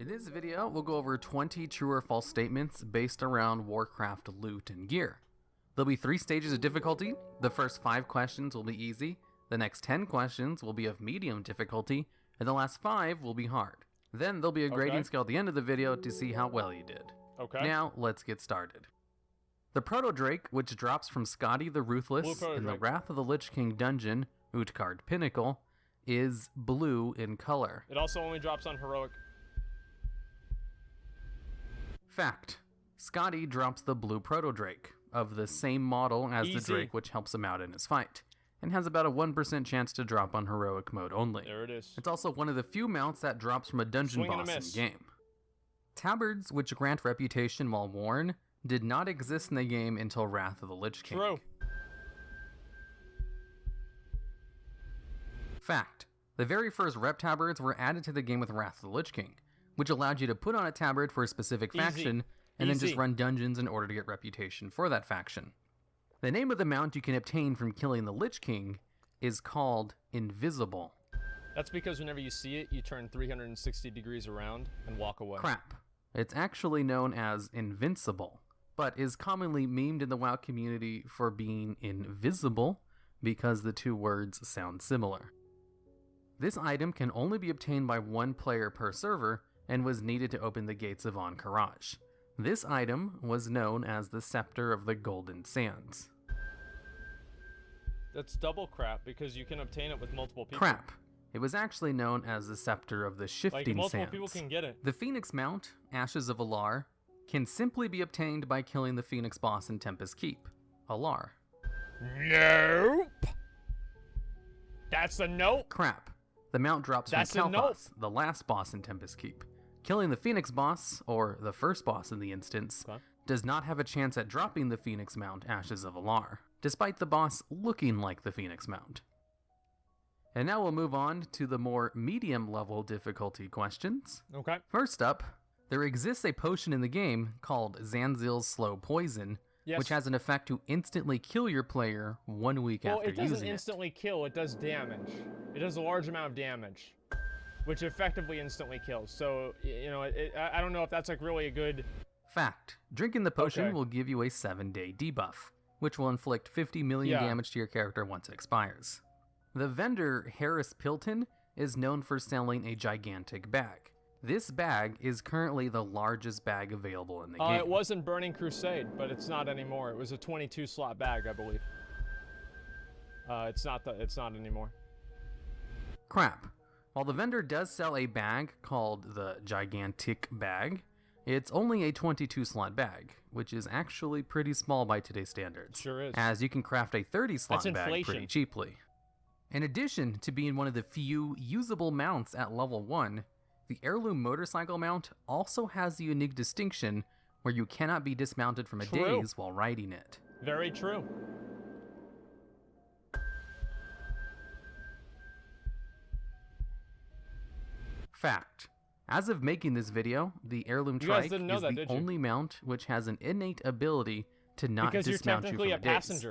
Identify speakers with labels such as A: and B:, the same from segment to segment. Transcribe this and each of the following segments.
A: In this video, we'll go over 20 true or false statements based around Warcraft loot and gear. There'll be 3 stages of difficulty. The first 5 questions will be easy, the next 10 questions will be of medium difficulty, and the last 5 will be hard. Then there'll be a grading scale at the end of the video to see how well you did.
B: Okay.
A: Now, let's get started. The Proto-Drake, which drops from Scotty the Ruthless in the Wrath of the Lich King dungeon, Utgard Pinnacle, is blue in color.
B: It also only drops on heroic.
A: Fact. Scotty drops the blue Proto-Drake, of the same model as the Drake which helps him out in his fight, and has about a 1% chance to drop on heroic mode only.
B: There it is.
A: It's also one of the few mounts that drops from a dungeon boss in-game. Tabards, which grant reputation while worn, did not exist in the game until Wrath of the Lich King.
B: True.
A: Fact. The very first rep tabards were added to the game with Wrath of the Lich King, which allowed you to put on a tabard for a specific faction and then just run dungeons in order to get reputation for that faction. The name of the mount you can obtain from killing the Lich King is called Invisible.
B: That's because whenever you see it, you turn 360 degrees around and walk away.
A: Crap. It's actually known as Invincible, but is commonly memed in the WoW community for being invisible because the two words sound similar. This item can only be obtained by 1 player per server and was needed to open the gates of Ahn'Qiraj. This item was known as the Scepter of the Golden Sands.
B: That's double crap because you can obtain it with multiple people.
A: Crap. It was actually known as the Scepter of the Shifting
B: multiple
A: Sands.
B: people can get it.
A: The Phoenix Mount, Ashes of Alar, can simply be obtained by killing the Phoenix boss in Tempest Keep, Alar.
B: Nope. That's a nope.
A: Crap. The mount drops from Kalthas, the last boss in Tempest Keep. Killing the Phoenix boss, or the first boss in the instance, does not have a chance at dropping the Phoenix Mount, Ashes of Alar, despite the boss looking like the Phoenix Mount. And now we'll move on to the more medium level difficulty questions.
B: Okay.
A: First up, there exists a potion in the game called Zanzil's Slow Poison, which has an effect to instantly kill your player 1 week after using it.
B: Well, it doesn't instantly kill, it does damage. It does a large amount of damage, which effectively instantly kills. So, you know, I don't know if that's like really a good...
A: Fact. Drinking the potion will give you a 7-day debuff, which will inflict 50 million damage to your character once it expires. The vendor Harris Pilton is known for selling a gigantic bag. This bag is currently the largest bag available in the game.
B: It was in Burning Crusade, but it's not anymore. It was a 22 slot bag, I believe. It's not anymore.
A: Crap. While the vendor does sell a bag called the Gigantic Bag, it's only a 22 slot bag, which is actually pretty small by today's standards.
B: Sure is.
A: As you can craft a 30 slot bag pretty cheaply. In addition to being one of the few usable mounts at level 1, the Heirloom Motorcycle mount also has the unique distinction where you cannot be dismounted from a daze while riding it.
B: Very true.
A: Fact. As of making this video, the Heirloom Trike is the only mount which has an innate ability to not dismount you from a daze.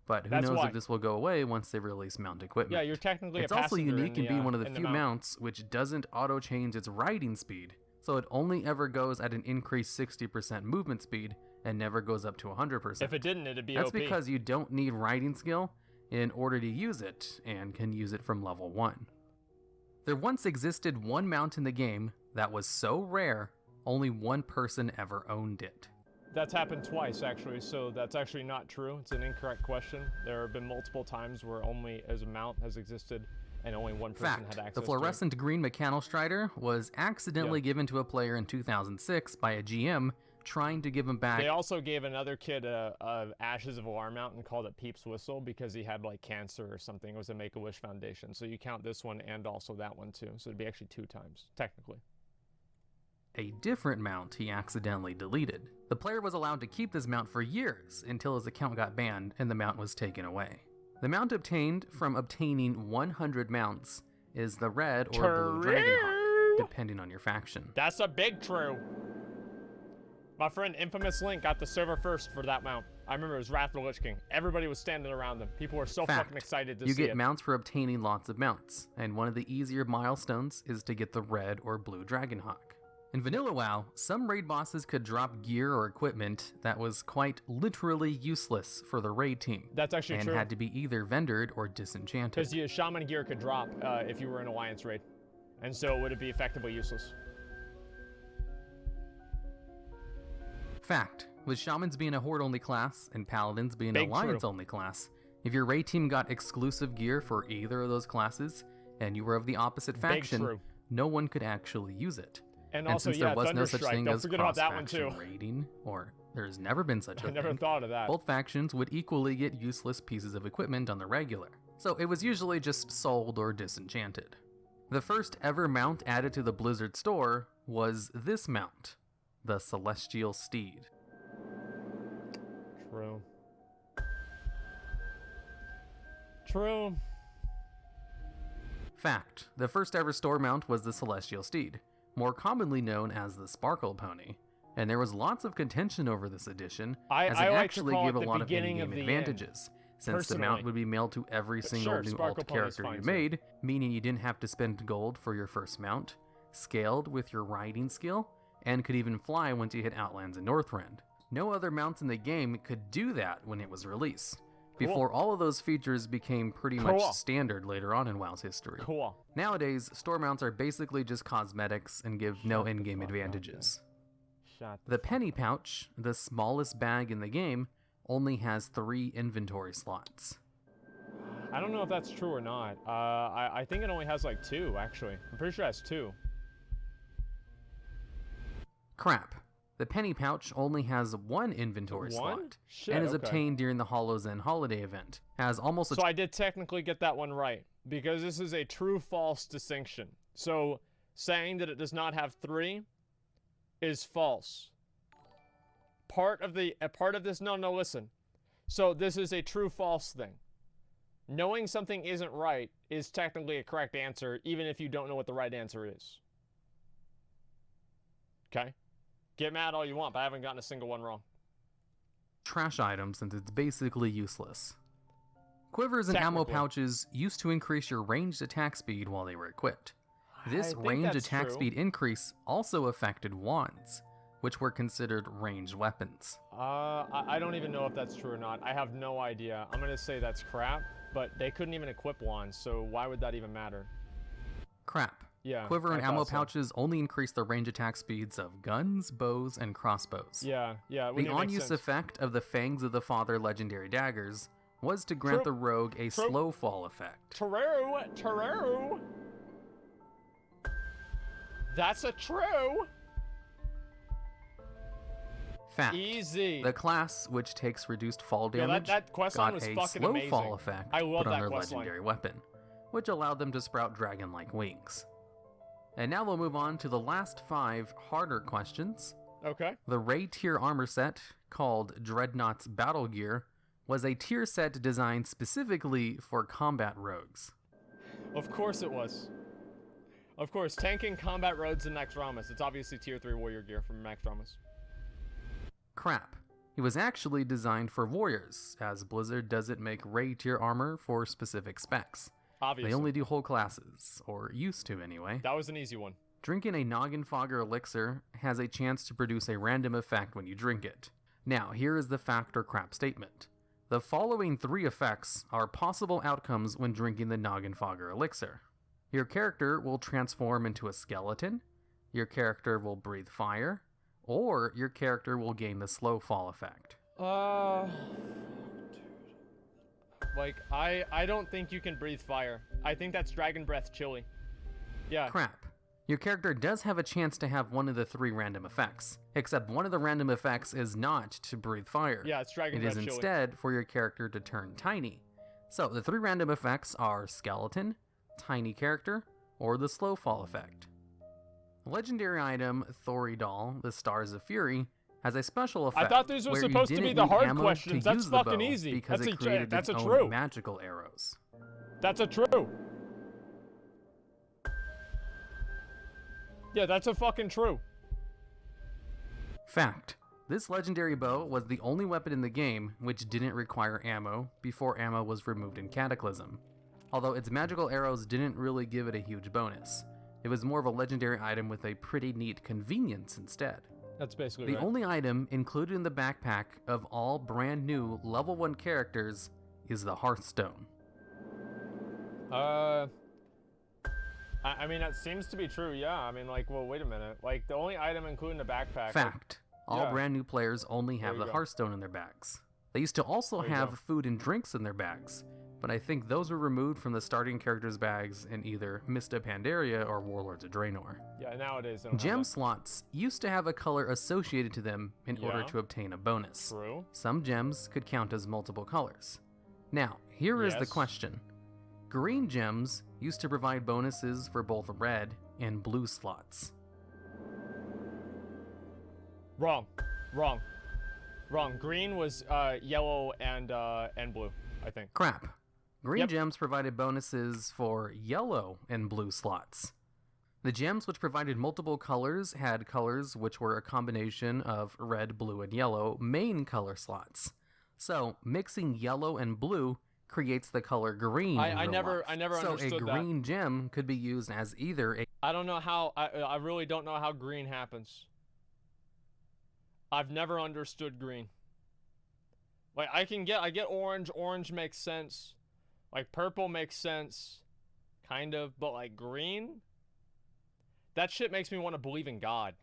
A: But who knows if this will go away once they release mount equipment.
B: Yeah, you're technically a passenger.
A: It's also unique in being one of the few mounts which doesn't auto-change its riding speed, so it only ever goes at an increased 60% movement speed and never goes up to 100%.
B: If it didn't, it'd be
A: That's
B: OP.
A: because you don't need riding skill in order to use it, and can use it from level 1. There once existed one mount in the game that was so rare, only one person ever owned it.
B: That's happened twice, actually, so that's actually not true. It's an incorrect question. There have been multiple times where only as a mount has existed and only one person had access to it.
A: The fluorescent green Mechanostrider was accidentally given to a player in 2006 by a GM trying to give him back.
B: They also gave another kid a Ashes of Alar mount and called it Peep's Whistle because he had like cancer or something. It was a Make-A-Wish Foundation. So you count this one and also that one too. So it'd be actually 2 times, technically.
A: A different mount he accidentally deleted. The player was allowed to keep this mount for years until his account got banned and the mount was taken away. The mount obtained from obtaining 100 mounts is the red or blue Dragonhawk, depending on your faction.
B: That's a big true. My friend Infamous Link got the server first for that mount. I remember it was Wrath of the Lich King. Everybody was standing around them. People were so fucking excited to see it.
A: You get mounts for obtaining lots of mounts, and one of the easier milestones is to get the red or blue Dragonhawk. In vanilla WoW, some raid bosses could drop gear or equipment that was quite literally useless for the raid team.
B: That's actually
A: and
B: true.
A: had to be either vendored or disenchanted.
B: Because the shaman gear could drop if you were in Alliance raid. And so it would be effectively useless.
A: Fact, with shamans being a horde-only class and paladins being
B: Big
A: an alliance-only class, if your raid team got exclusive gear for either of those classes, and you were of the opposite faction, no one could actually use it.
B: And also,
A: since
B: yeah,
A: there was no such thing
B: Don't
A: as
B: forget about that one too.
A: cross-faction raiding, or there's never been such a thing,
B: I never thought of that.
A: both factions would equally get useless pieces of equipment on the regular, so it was usually just sold or disenchanted. The first ever mount added to the Blizzard store was this mount, the Celestial Steed.
B: True. True.
A: Fact, the first ever store mount was the Celestial Steed, more commonly known as the Sparkle Pony, and there was lots of contention over this addition, as it actually gave a lot of in-game advantages, since the mount would be mailed to every single new alt character you made, meaning you didn't have to spend gold for your first mount, scaled with your riding skill, and could even fly once you hit Outlands and Northrend. No other mounts in the game could do that when it was released, before all of those features became pretty much standard later on in WoW's history. Nowadays, store mounts are basically just cosmetics and give no in-game advantages. The Penny Pouch, the smallest bag in the game, only has 3 inventory slots.
B: I don't know if that's true or not. I think it only has like 2, actually. I'm pretty sure it has 2.
A: Crap. The Penny Pouch only has 1 inventory slot, and is obtained during the Hollow Zen holiday event, as almost a...
B: So I did technically get that one right, because this is a true-false distinction. So, saying that it does not have 3 is false. Part of this, no, listen. So this is a true-false thing. Knowing something isn't right is technically a correct answer, even if you don't know what the right answer is. Okay? Get mad all you want, but I haven't gotten a single one wrong.
A: Trash item since it's basically useless. Quivers and ammo pouches used to increase your ranged attack speed while they were equipped. This ranged attack speed increase also affected wands, which were considered ranged weapons.
B: I don't even know if that's true or not. I have no idea. I'm gonna say that's crap, but they couldn't even equip wands, so why would that even matter?
A: Crap.
B: Yeah.
A: Quiver and ammo pouches only increase the range attack speeds of guns, bows, and crossbows.
B: Yeah.
A: The on-use effect of the Fangs of the Father legendary daggers was to grant the rogue a slow fall effect.
B: True. That's a true.
A: Fact.
B: Easy.
A: The class, which takes reduced fall damage,
B: that quest line was
A: got a
B: fucking
A: slow
B: amazing.
A: fall effect
B: I love
A: put on
B: that
A: their
B: quest
A: legendary weapon, which allowed them to sprout dragon-like wings. And now we'll move on to the last 5 harder questions.
B: Okay.
A: The Ray tier armor set, called Dreadnought's Battle Gear, was a tier set designed specifically for combat rogues.
B: Of course it was. Of course, tanking combat roads in Naxxramas. It's obviously tier 3 warrior gear from Naxxramas.
A: Crap. It was actually designed for warriors, as Blizzard doesn't make Ray tier armor for specific specs.
B: Obviously.
A: They only do whole classes, or used to anyway.
B: That was an easy one.
A: Drinking a Noggin Fogger elixir has a chance to produce a random effect when you drink it. Now, here is the fact or crap statement. The following 3 effects are possible outcomes when drinking the Noggin Fogger elixir. Your character will transform into a skeleton, your character will breathe fire, or your character will gain the slow fall effect.
B: Like, I don't think you can breathe fire. I think that's Dragon Breath Chili. Yeah.
A: Crap. Your character does have a chance to have one of the 3 random effects, except one of the random effects is not to breathe fire.
B: Yeah, it's Dragon Breath Chili.
A: It is instead for your character to turn tiny. So the 3 random effects are skeleton, tiny character, or the slow fall effect. Legendary item Thoridal, the Stars of Fury, has a special effect.
B: I thought these were supposed to be the hard questions. That's fucking easy.
A: Because it created its own magical arrows.
B: That's a true. Yeah, that's a fucking true.
A: Fact. This legendary bow was the only weapon in the game which didn't require ammo before ammo was removed in Cataclysm, although its magical arrows didn't really give it a huge bonus. It was more of a legendary item with a pretty neat convenience instead.
B: That's basically
A: The
B: right.
A: only item included in the backpack of all brand new level 1 characters is the Hearthstone.
B: I mean, that seems to be true, yeah. I mean, like, well, wait a minute. Like, the only item included in the backpack...
A: Fact. All
B: yeah.
A: brand new players only have
B: There
A: the
B: you go.
A: Hearthstone in their bags. They used to also
B: There you
A: have
B: go.
A: food and drinks in their bags, but I think those were removed from the starting characters' bags in either Mist of Pandaria or Warlords of Draenor.
B: Yeah, nowadays they don't
A: Gem
B: have
A: slots used to have a color associated to them in order
B: Yeah.
A: to obtain a bonus.
B: that. True.
A: Some gems could count as multiple colors. Now, here is the
B: Yes.
A: question. Green gems used to provide bonuses for both red and blue slots.
B: Wrong. Wrong. Wrong. Green was yellow and blue, I think.
A: Crap. Green
B: Yep.
A: gems provided bonuses for yellow and blue slots. The gems which provided multiple colors had colors which were a combination of red, blue, and yellow main color slots. So, mixing yellow and blue creates the color green. in
B: I
A: real
B: never
A: life.
B: so
A: So
B: understood
A: a
B: that.
A: green gem could be used as either a
B: I don't know how. I really don't know how green happens. I've never understood green. Like I get orange. Orange makes sense. Like purple makes sense, kind of. But like green, that shit makes me want to believe in God.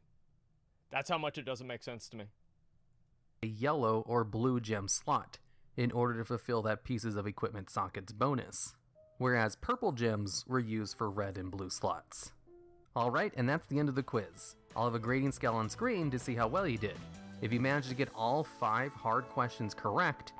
B: That's how much it doesn't make sense to me.
A: yellow or blue gem slot in order to fulfill that pieces of equipment sockets bonus, whereas purple gems were used for red and blue slots. Alright, and that's the end of the quiz. I'll have a grading scale on screen to see how well you did. If you managed to get all 5 hard questions correct,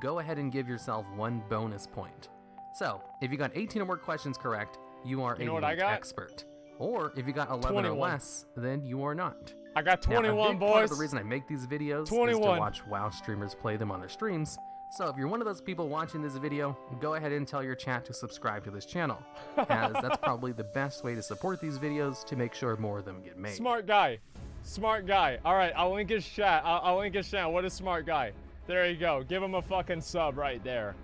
A: go ahead and give yourself 1 bonus point. So, if you got 18 or more questions correct, you are
B: You know
A: a
B: what I
A: elite
B: got?
A: expert. Or if you got 11 or
B: 21.
A: less, then you are not.
B: I got
A: Now,
B: 21,
A: a big part of
B: boys.
A: the reason I make these videos is to
B: 21.
A: watch WoW streamers play them on their streams. So if you're one of those people watching this video, go ahead and tell your chat to subscribe to this channel, as that's probably the best way to support these videos to make sure more of them get made.
B: Smart guy. Smart guy. All right, I'll link his chat. I'll link his channel. What a smart guy. There you go. Give him a fucking sub right there.